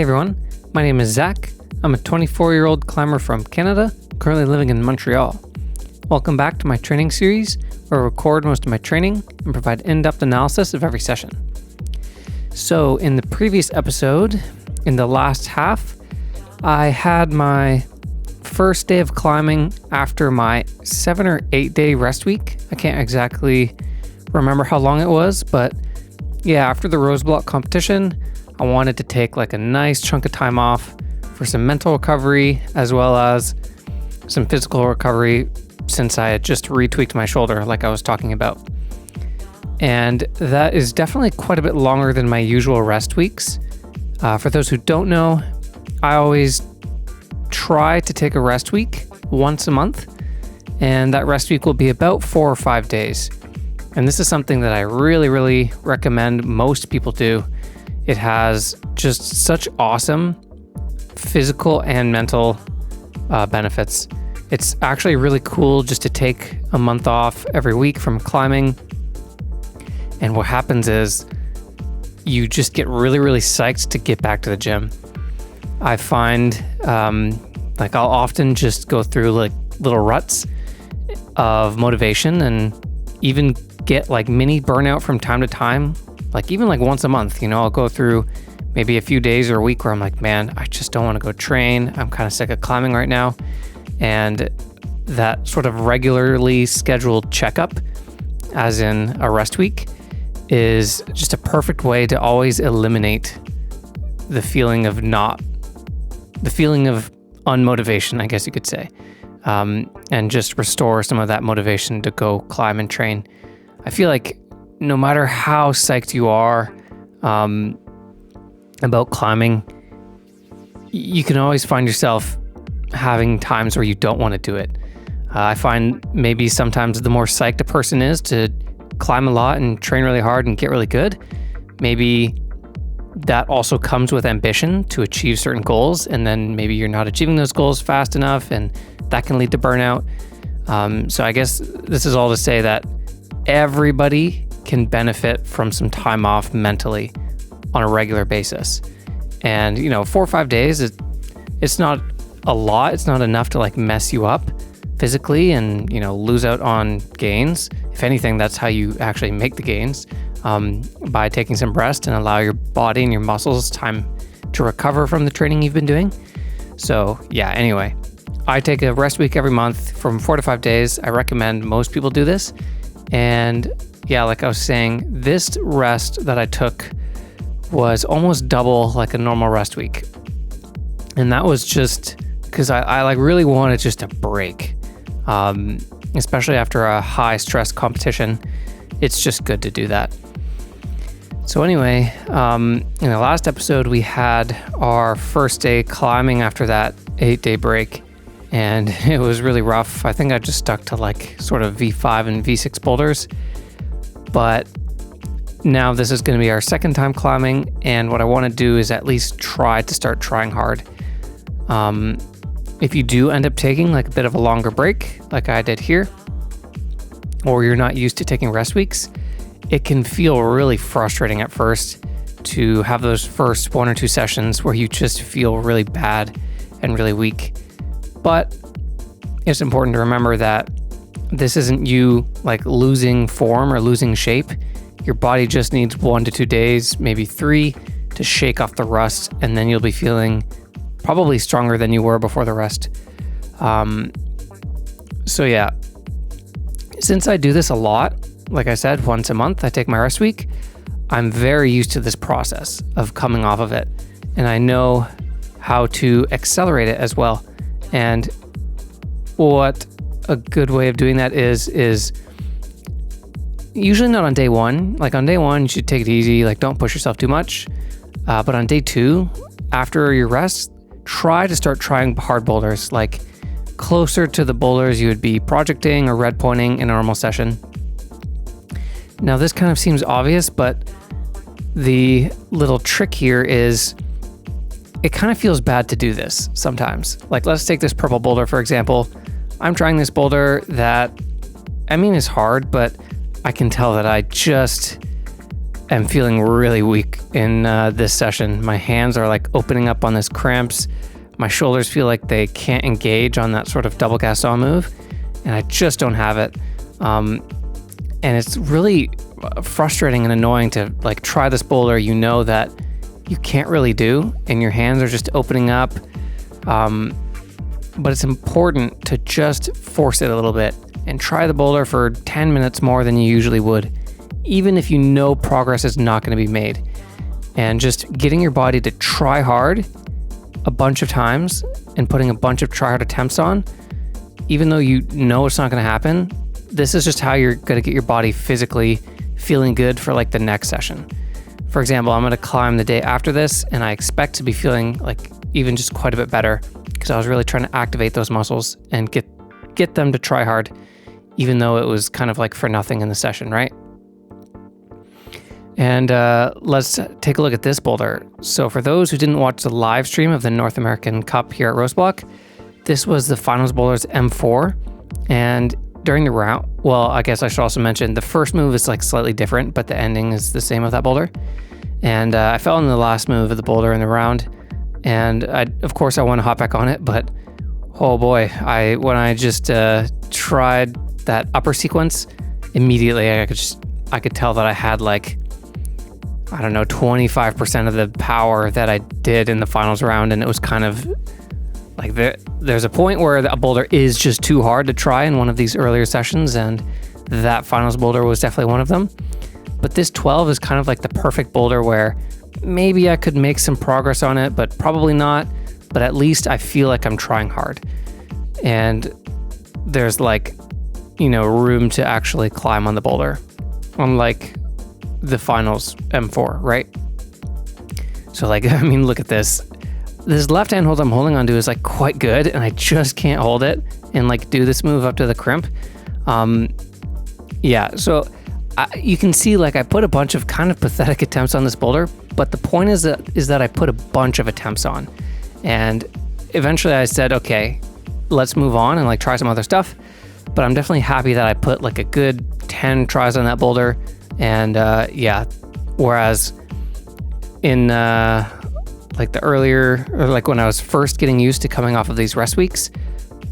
Hey everyone, my name is Zach. I'm a 24-year-old climber from Canada, currently living in Montreal. Welcome back to my training series, where I record most of my training and provide in-depth analysis of every session. So in the previous episode, in the last half, I had my first day of climbing after my 7 or 8 day rest week. I can't exactly remember how long it was, but yeah, after the Bloc competition, I wanted to take like a nice chunk of time off for some mental recovery as well as some physical recovery since I had just retweaked my shoulder like I was talking about. And that is definitely quite a bit longer than my usual rest weeks. For those who don't know, I always try to take a rest week once a month, and that rest week will be about 4 or 5 days. And this is something that I really recommend most people do. It has just such awesome physical and mental benefits. It's actually really cool just to take a month off every week from climbing. And what happens is you just get really psyched to get back to the gym. I find like I'll often just go through like little ruts of motivation and even get like mini burnout from time to time. Like even like once a month, I'll go through maybe a few days or a week where I'm like, man, I just don't want to go train. I'm kind of sick of climbing right now. And that sort of regularly scheduled checkup, as in a rest week, is just a perfect way to always eliminate the feeling of unmotivation, I guess you could say, and just restore some of that motivation to go climb and train. I feel like no matter how psyched you are about climbing, you can always find yourself having times where you don't want to do it. I find maybe sometimes the more psyched a person is to climb a lot and train really hard and get really good, maybe that also comes with ambition to achieve certain goals, and then maybe you're not achieving those goals fast enough, and that can lead to burnout. So I guess this is all to say that everybody can benefit from some time off mentally on a regular basis. And 4 or 5 days, it's not a lot. It's not enough to like mess you up physically and lose out on gains. If anything, that's how you actually make the gains, by taking some rest and allow your body and your muscles time to recover from the training you've been doing. So yeah, anyway, I take a rest week every month from 4 to 5 days. I recommend most people do this. And yeah, like I was saying, this rest that I took was almost double like a normal rest week. And that was just because I like really wanted just a break, especially after a high stress competition. It's just good to do that. So anyway, in the last episode, we had our first day climbing after that 8-day break, and it was really rough. I think I just stuck to like sort of V5 and V6 boulders. But now this is going to be our second time climbing, and what I want to do is at least try to start trying hard. If you do end up taking like a bit of a longer break, like I did here, or you're not used to taking rest weeks, it can feel really frustrating at first to have those first 1 or 2 sessions where you just feel really bad and really weak. But it's important to remember that this isn't you like losing form or losing shape. Your body just needs 1 to 2 days, maybe 3, to shake off the rust, and then you'll be feeling probably stronger than you were before the rest. So yeah, since I do this a lot, like I said, once a month, I take my rest week, I'm very used to this process of coming off of it, and I know how to accelerate it as well. And what a good way of doing that is usually not on day one. Like on day one, you should take it easy, like don't push yourself too much. But on day 2, after your rest, try to start trying hard boulders, like closer to the boulders you would be projecting or red pointing in a normal session. Now this kind of seems obvious, but the little trick here is it kind of feels bad to do this sometimes. Like let's take this purple boulder, for example. I'm trying this boulder that, is hard, but I can tell that am feeling really weak in this session. My hands are like opening up on this cramps. My shoulders feel like they can't engage on that sort of double Gaston move, and I just don't have it. And it's really frustrating and annoying to like try this boulder you know that you can't really do, and your hands are just opening up. But it's important to just force it a little bit and try the boulder for 10 minutes more than you usually would, even if you know progress is not going to be made. And just getting your body to try hard a bunch of times and putting a bunch of try hard attempts on, even though you know it's not going to happen, this is just how you're going to get your body physically feeling good for like the next session. For example, I'm going to climb the day after this, and I expect to be feeling like even just quite a bit better because I was really trying to activate those muscles and get them to try hard, even though it was kind of like for nothing in the session, right? And let's take a look at this boulder. So for those who didn't watch the live stream of the North American Cup here at Bloc, this was the finals boulder's M4. And during the round, well, I guess I should also mention the first move is like slightly different, but the ending is the same of that boulder. And I fell in the last move of the boulder in the round. And of course I want to hop back on it, but oh boy, when I just tried that upper sequence, immediately I could tell that I had like, I don't know, 25% of the power that I did in the finals round. And it was kind of like there's a point where a boulder is just too hard to try in one of these earlier sessions, and that finals boulder was definitely one of them. But this 12 is kind of like the perfect boulder where maybe I could make some progress on it, but probably not. But at least I feel like I'm trying hard. And there's like, room to actually climb on the boulder. Unlike the finals M4, right? So like, I mean, look at this. This left hand hold I'm holding onto is like quite good, and I just can't hold it and like do this move up to the crimp. Yeah, so you can see like I put a bunch of kind of pathetic attempts on this boulder, but the point is that I put a bunch of attempts on, and eventually I said, okay, let's move on and like try some other stuff. But I'm definitely happy that I put like a good 10 tries on that boulder. And yeah, whereas in like the earlier, or like when I was first getting used to coming off of these rest weeks,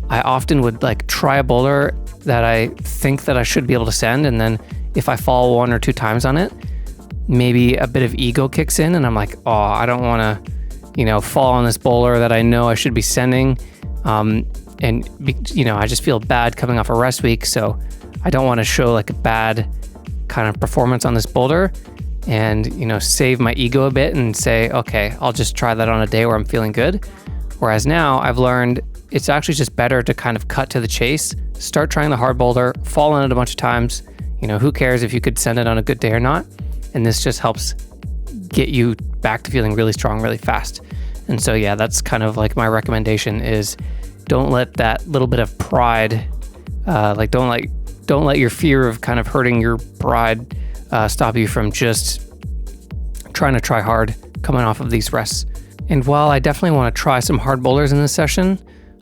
I often would like try a boulder that I think that I should be able to send, and then if I fall 1 or 2 times on it, maybe a bit of ego kicks in, and I'm like, oh, I don't want to, fall on this boulder that I know I should be sending, and I just feel bad coming off a rest week, so I don't want to show like a bad kind of performance on this boulder, and save my ego a bit and say, okay, I'll just try that on a day where I'm feeling good. Whereas now I've learned it's actually just better to kind of cut to the chase, start trying the hard boulder, fall on it a bunch of times. Who cares if you could send it on a good day or not? And this just helps get you back to feeling really strong really fast. And so yeah, that's kind of like my recommendation is don't let that little bit of pride, don't let your fear of kind of hurting your pride stop you from just trying to try hard coming off of these rests. And while I definitely want to try some hard boulders in this session,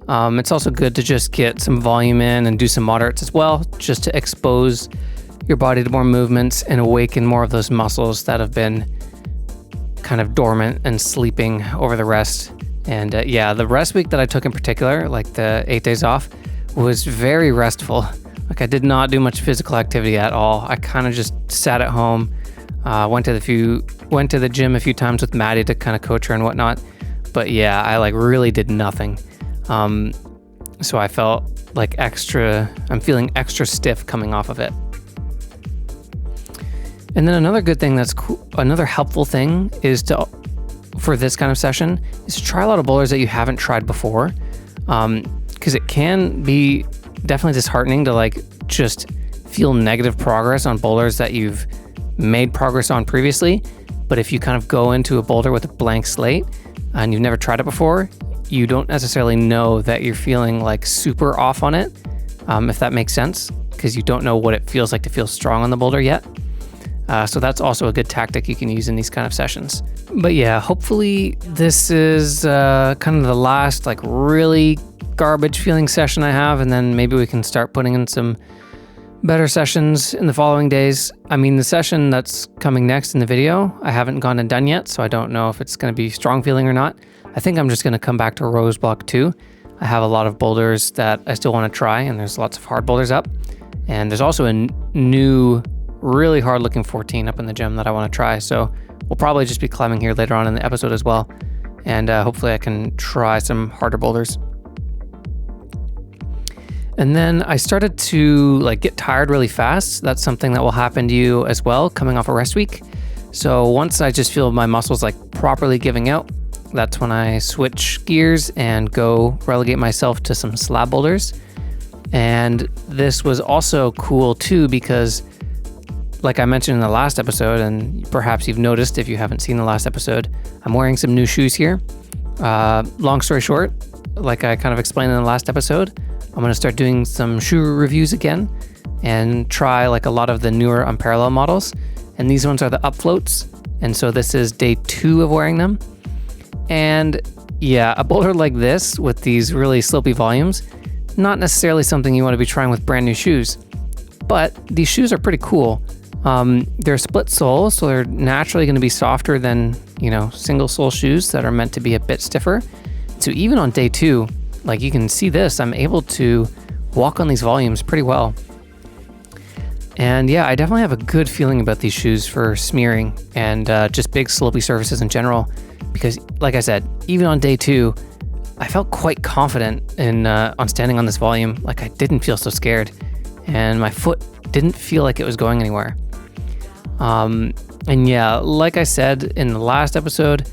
it's also good to just get some volume in and do some moderates as well, just to expose your body to more movements and awaken more of those muscles that have been kind of dormant and sleeping over the rest. And yeah, the rest week that I took in particular, like the 8 days off, was very restful. Like I did not do much physical activity at all. I kind of just sat at home, went to the gym a few times with Maddie to kind of coach her and whatnot. But yeah, I like really did nothing. So I felt like I'm feeling extra stiff coming off of it. And then another good thing another helpful thing for this kind of session is to try a lot of boulders that you haven't tried before. Because it can be definitely disheartening to like just feel negative progress on boulders that you've made progress on previously. But if you kind of go into a boulder with a blank slate and you've never tried it before, you don't necessarily know that you're feeling like super off on it, if that makes sense, because you don't know what it feels like to feel strong on the boulder yet. So that's also a good tactic you can use in these kind of sessions. But yeah, hopefully this is kind of the last like really garbage feeling session I have, and then maybe we can start putting in some Better sessions in the following days. I mean, the session that's coming next in the video, I haven't gone and done yet, so I don't know if it's going to be strong feeling or not. I think I'm just going to come back to Rose Block 2. I have a lot of boulders that I still want to try, and there's lots of hard boulders up. And there's also a new, really hard looking 14 up in the gym that I want to try. So we'll probably just be climbing here later on in the episode as well. And hopefully I can try some harder boulders. And then I started to get tired really fast. That's something that will happen to you as well coming off a rest week. So once I just feel my muscles properly giving out, that's when I switch gears and go relegate myself to some slab boulders. And this was also cool too because, like I mentioned in the last episode, and perhaps you've noticed if you haven't seen the last episode, I'm wearing some new shoes here. Long story short, like I kind of explained in the last episode, I'm going to start doing some shoe reviews again and try a lot of the newer Unparallel models. And these ones are the upfloats. And so this is day 2 of wearing them. And yeah, a boulder like this with these really slopey volumes, not necessarily something you want to be trying with brand new shoes. But these shoes are pretty cool. They're split sole, so they're naturally going to be softer than, single sole shoes that are meant to be a bit stiffer. So even on day 2, you can see this, I'm able to walk on these volumes pretty well. And yeah, I definitely have a good feeling about these shoes for smearing and just big slopey surfaces in general. Because like I said, even on day 2, I felt quite confident in on standing on this volume. I didn't feel so scared, and my foot didn't feel like it was going anywhere. And yeah, like I said in the last episode,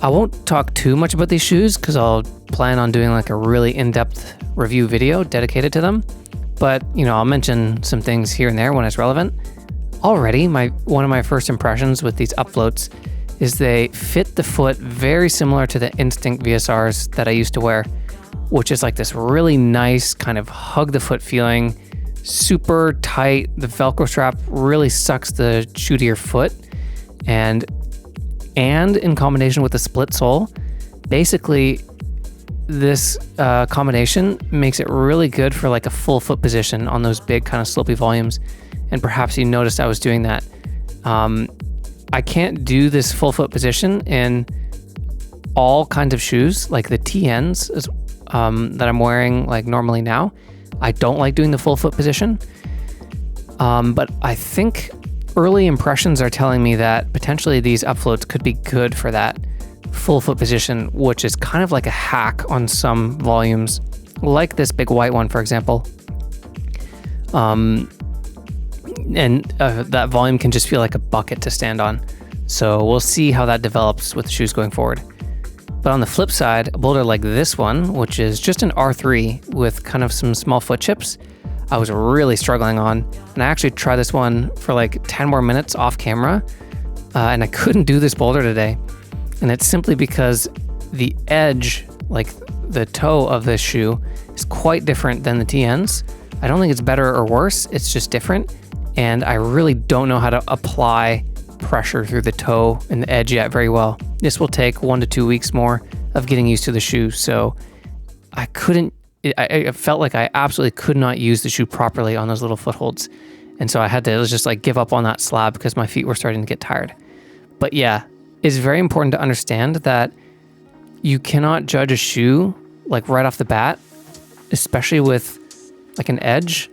I won't talk too much about these shoes because I'll plan on doing a really in-depth review video dedicated to them. But, I'll mention some things here and there when it's relevant. Already, one of my first impressions with these upfloats is they fit the foot very similar to the Instinct VSRs that I used to wear, which is this really nice kind of hug the foot feeling, super tight. The Velcro strap really sucks the shoe to your foot. And in combination with the split sole, basically this combination makes it really good for a full foot position on those big kind of slopey volumes. And perhaps you noticed I was doing that. I can't do this full foot position in all kinds of shoes, like the TNs that I'm wearing normally now. I don't like doing the full foot position. But I think early impressions are telling me that potentially these upfloats could be good for that full foot position, which is kind of like a hack on some volumes, like this big white one, for example. That volume can just feel like a bucket to stand on. So we'll see how that develops with the shoes going forward. But on the flip side, a boulder like this one, which is just an R3 with kind of some small foot chips, I was really struggling on. And I actually tried this one for 10 more minutes off camera, and I couldn't do this boulder today. And it's simply because the edge, the toe of this shoe, is quite different than the TNs. I don't think it's better or worse, it's just different. And I really don't know how to apply pressure through the toe and the edge yet very well. This will take 1 to 2 weeks more of getting used to the shoe. So I felt like I absolutely could not use the shoe properly on those little footholds. And so I had to just give up on that slab because my feet were starting to get tired. But yeah, it's very important to understand that you cannot judge a shoe right off the bat, especially with an edge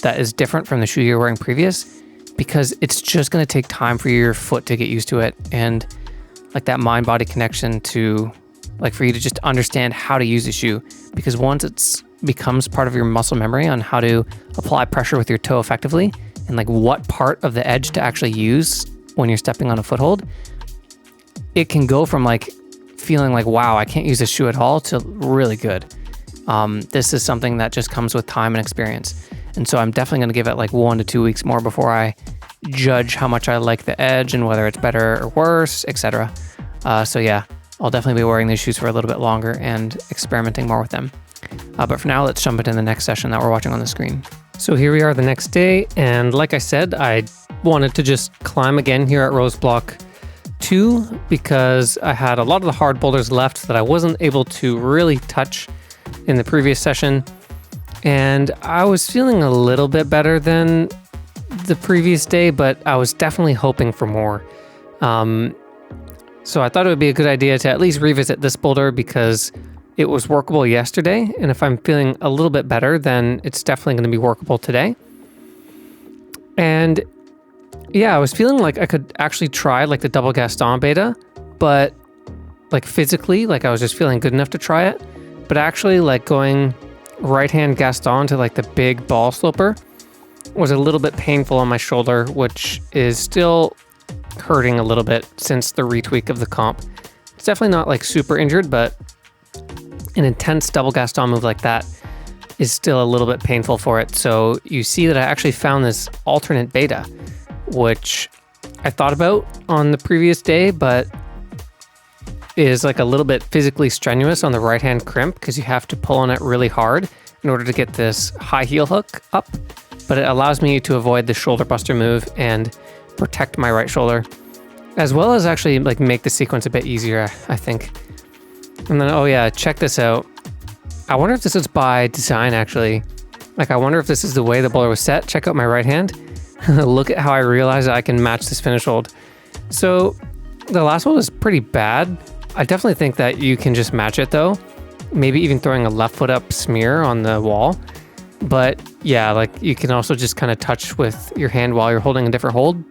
that is different from the shoe you're wearing previous, because it's just going to take time for your foot to get used to it. And that mind-body connection to for you to just understand how to use a shoe, because once it becomes part of your muscle memory on how to apply pressure with your toe effectively and what part of the edge to actually use when you're stepping on a foothold, it can go from feeling wow, I can't use this shoe at all to really good. This is something that just comes with time and experience. And so I'm definitely going to give it 1 to 2 weeks more before I judge how much I like the edge and whether it's better or worse, etc. So yeah, I'll definitely be wearing these shoes for a little bit longer and experimenting more with them. But for now, let's jump into the next session that we're watching on the screen. So here we are the next day, and like I said, I wanted to just climb again here at Rose Block 2 because I had a lot of the hard boulders left that I wasn't able to really touch in the previous session. And I was feeling a little bit better than the previous day, but I was definitely hoping for more. So I thought it would be a good idea to at least revisit this boulder because it was workable yesterday. And if I'm feeling a little bit better, then it's definitely going to be workable today. And yeah, I was feeling like I could actually try like the double Gaston beta, but like physically, like I was just feeling good enough to try it. But actually like going right-hand Gaston to like the big ball sloper was a little bit painful on my shoulder, which is still hurting a little bit since the retweak of the comp. It's definitely not like super injured, but an intense double Gaston move like that is still a little bit painful for it. So you see that I actually found this alternate beta, which I thought about on the previous day, but is like a little bit physically strenuous on the right-hand crimp because you have to pull on it really hard in order to get this high heel hook up. But it allows me to avoid the shoulder buster move and protect my right shoulder, as well as actually like make the sequence a bit easier, I think. And then, oh yeah, check this out. I wonder if this is by design actually. Like I wonder if this is the way the boulder was set. Check out my right hand. Look at how I realized that I can match this finish hold. So the last hold is pretty bad. I definitely think that you can just match it though. Maybe even throwing a left foot up smear on the wall. But yeah, like you can also just kind of touch with your hand while you're holding a different hold.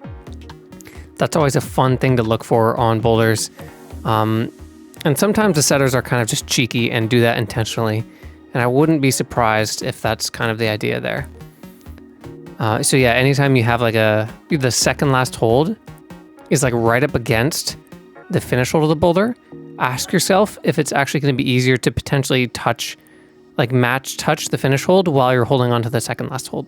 That's always a fun thing to look for on boulders. And sometimes the setters are kind of just cheeky and do that intentionally. And I wouldn't be surprised if that's kind of the idea there. So yeah, anytime you have like the second last hold is like right up against the finish hold of the boulder, ask yourself if it's actually going to be easier to potentially touch the finish hold while you're holding on to the second last hold.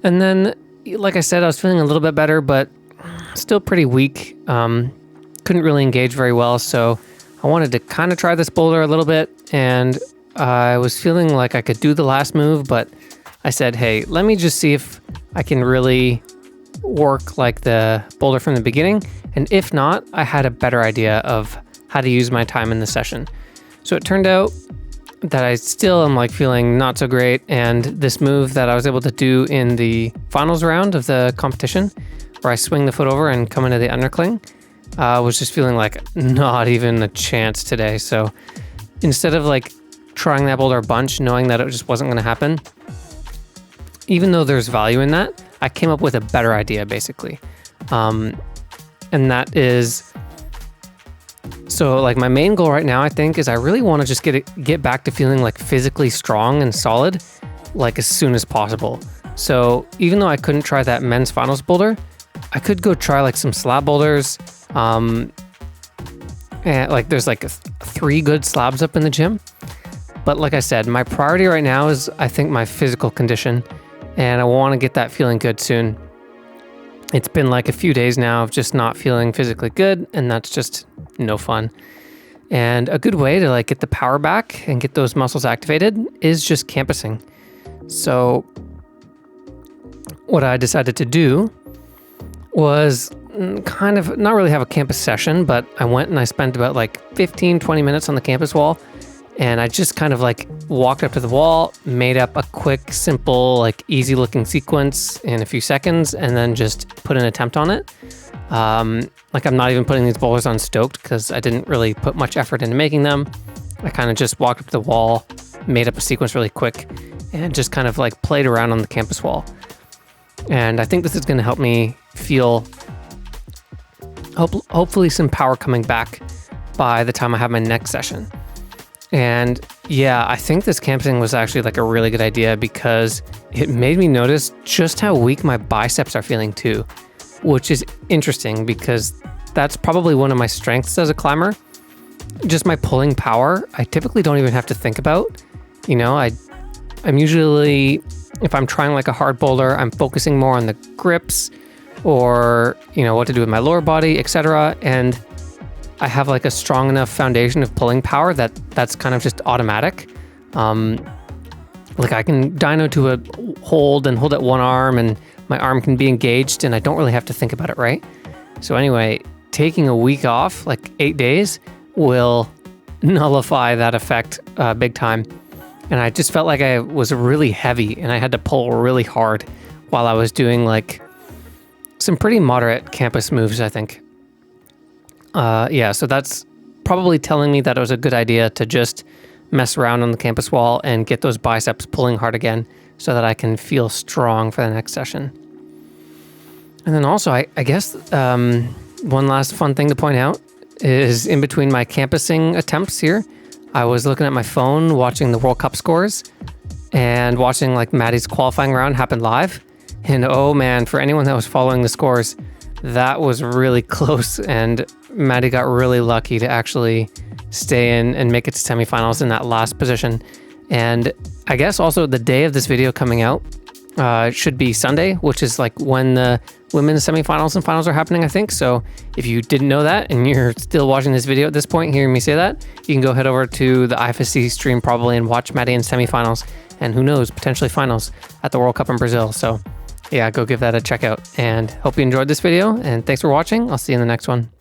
And then, like I said, I was feeling a little bit better, but still pretty weak. Couldn't really engage very well, so I wanted to kind of try this boulder a little bit, and I was feeling like I could do the last move, but I said, hey, let me just see if I can really work like the boulder from the beginning, and if not, I had a better idea of how to use my time in the session. So it turned out that I still am like feeling not so great, and this move that I was able to do in the finals round of the competition, where I swing the foot over and come into the undercling, was just feeling like not even a chance today. So instead of like trying that boulder a bunch, knowing that it just wasn't going to happen, even though there's value in that, I came up with a better idea basically. And that is, so like my main goal right now, I think, is I really want to just get back to feeling like physically strong and solid, like as soon as possible. So even though I couldn't try that men's finals boulder, I could go try like some slab boulders. And like there's like 3 good slabs up in the gym. But like I said, my priority right now is I think my physical condition, and I want to get that feeling good soon. It's been like a few days now of just not feeling physically good, and that's just no fun. And a good way to like get the power back and get those muscles activated is just campusing. So what I decided to do was kind of not really have a campus session, but I went and I spent about like 15-20 minutes on the campus wall, and I just kind of like walked up to the wall, made up a quick, simple, like easy looking sequence in a few seconds, and then just put an attempt on it. Like I'm not even putting these boulders on stoked because I didn't really put much effort into making them. I kind of just walked up to the wall, made up a sequence really quick, and just kind of like played around on the campus wall. And I think this is going to help me feel hopefully some power coming back by the time I have my next session. And yeah, I think this campusing was actually like a really good idea because it made me notice just how weak my biceps are feeling too, which is interesting because that's probably one of my strengths as a climber. Just my pulling power, I typically don't even have to think about. You know, I'm usually, if I'm trying like a hard boulder, I'm focusing more on the grips or, you know, what to do with my lower body, etc. And I have like a strong enough foundation of pulling power that's kind of just automatic. Like I can dyno to a hold and hold at one arm, and my arm can be engaged and I don't really have to think about it, right? So anyway, taking a week off, like 8 days, will nullify that effect big time. and I just felt like I was really heavy and I had to pull really hard while I was doing like some pretty moderate campus moves, I think. Yeah, so that's probably telling me that it was a good idea to just mess around on the campus wall and get those biceps pulling hard again so that I can feel strong for the next session. And then also, I guess one last fun thing to point out is in between my campusing attempts here, I was looking at my phone, watching the World Cup scores and watching like Maddie's qualifying round happen live. And oh man, for anyone that was following the scores, that was really close. And Maddie got really lucky to actually stay in and make it to semifinals in that last position. And I guess also the day of this video coming out should be Sunday, which is like when the women's semifinals and finals are happening, I think. So if you didn't know that and you're still watching this video at this point, hearing me say that, you can go head over to the IFSC stream probably and watch Maddie in semifinals and who knows, potentially finals at the World Cup in Brazil. So yeah, go give that a check out and hope you enjoyed this video and thanks for watching. I'll see you in the next one.